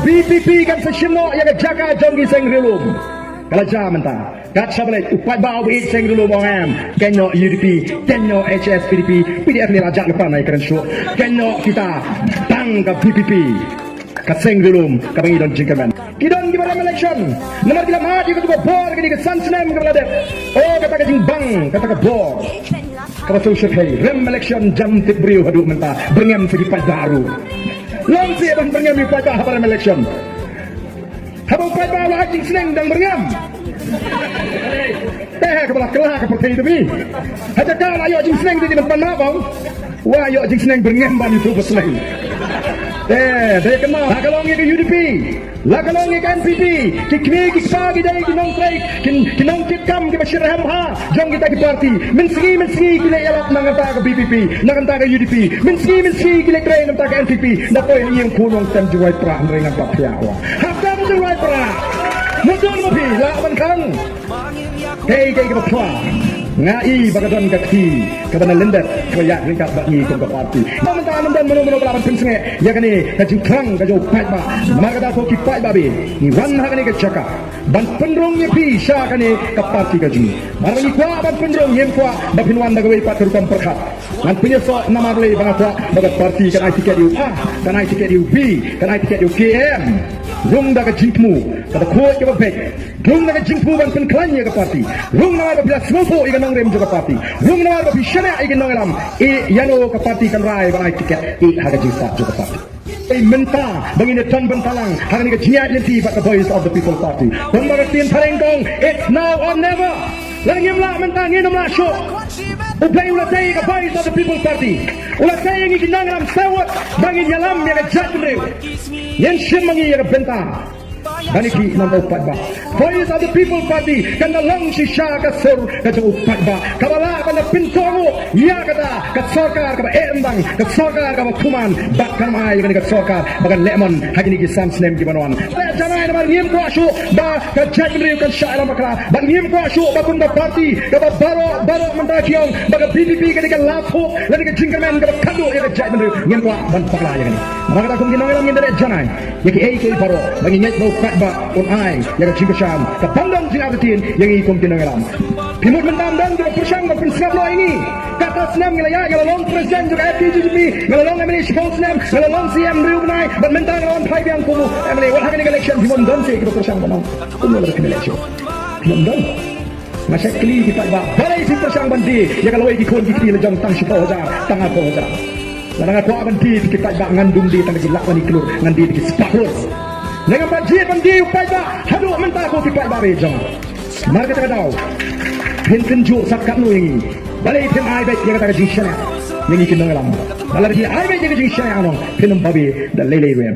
BPP kan sesino yang jaga jonggi seng rilum. Kalau zaman ta, kat sabelet upat bau bit seng rilum orang kenyo UDP, kenyo HS PDP, PDF ni raja lepas naik keren show. Kenyo kita bang ke BPP. Kat seng rilum kabangi don jingkaman. Kidon gimana election? Nomor 3 mati ke tubuh bor ke di Sansnem ke belade. Oh kata ke jing bang, kata ke bor. Kalau social pay, rem election jam tibriu hadu mentah berngam segi pat baru. Langsir bang berngam pat baru rem election. Habang pat baru hajing seneng dan berngam. Kebelah kelah ke partai itu bi. Haja kala ayo hajing seneng di depan bang. Wah ayo hajing seneng berngam ban itu berseneng. Dia kenal. Lakalongi ke UDP, lakalongi ke NPP, kikmi kikpagi dari kinong traik, kinong kitkam ke Bashir Hamha, jom kita ke parti. Menski kila yalap nanganta ke BPP, nanganta ke UDP. Menski kila traik nanganta ke NPP. Nako ini yang kunong tem juwai pra mereka papiawa. Hakka mo juwai pra. Mudon mo pi laban kang. Kay kapwa. Ngai bagadan kaki kabana lendat koyak ringkat bagi ke parti. Mantan menu belaban pensenge ya kani kajing krang kajo pat ba. Maka da ko ki pat ba bi. Ni wan ha kani ke chaka. Ban pendrong ye pi sha kani ke parti kaji. Marang kwa ban pendrong yem kwa ba pinwan da gawai pat rukam perkhat. Nan punya so nama le bang kwa bagat parti kan ai tiket yu A, kan ai tiket yu B, kan ai tiket yu KM. Rung da ka jingmu kada ko ke ba bek. Rung da ka jingmu ban pen klanya ke parti. Rung na ba bila smofo ikan rem juga parti. Rung na ba bishana ikan alam. Yano ke parti kan rai ba ai tiket haga jisa juga parti. Menta bangin tan bentalang hang ni ke jiat lenti but the voice of the people party. Pembaga tin parengkong it's now or never. Langim la mentang nginom la show. Uplay ulat tay ke voice of the people party. Ulat tay yang ikinang alam sawat bangin yalam yang jat rew. Yen shim mangi yang bentang. Baniki nang upat ba. Voice of the people party kan long si sya ka sur ka upat ba. Kabala kan pintongo ya kata ka sarkar ka embang ka sarkar ka kuman bak kan mai kan ka sarkar bagan lemon hagini ki Sansnem ki banwan. Jangan nama ngim ko asyo ba ka jagri kan sya makra. Ba ngim ko asyo ba kun party ka baro mandakiong ba ka BPP ka lapo lan ka jingkaman ka kado ya ka jagri ngim ko ban pakla ya kan. Maka kung ginawang ngin dere janay yaki AK baro bangin nyet no ba on ai yang jingkasam kapandang sinatin yang ikom tinangalam pimut mentandang juga persang berprinsip lo ini kata senam ngelaya ngelalong presiden juga FPGP ngelalong emini sponsor ngelalong CM Riunai dan mentang lawan pai yang kubu emini wal hakin election pimut don sih kita persang banang kumul hakin election pimut don masa kli kita ba balai si persang bandi ya kalau iki kon iki lejong tang sipo hoja tang apa hoja larang aku bandi kita ba ngandung di tang gilak wani kelur ngandi di sepahur. Dengan banjir bandi upai ba hadu mentah ko tipai ba rejong. Marga ta daw. Pinten jo sakat no yang balai pin ai baik yang kata jisha. Yang ikin nang lam. Balai ai baik yang jisha anong pinum babi da lele rem.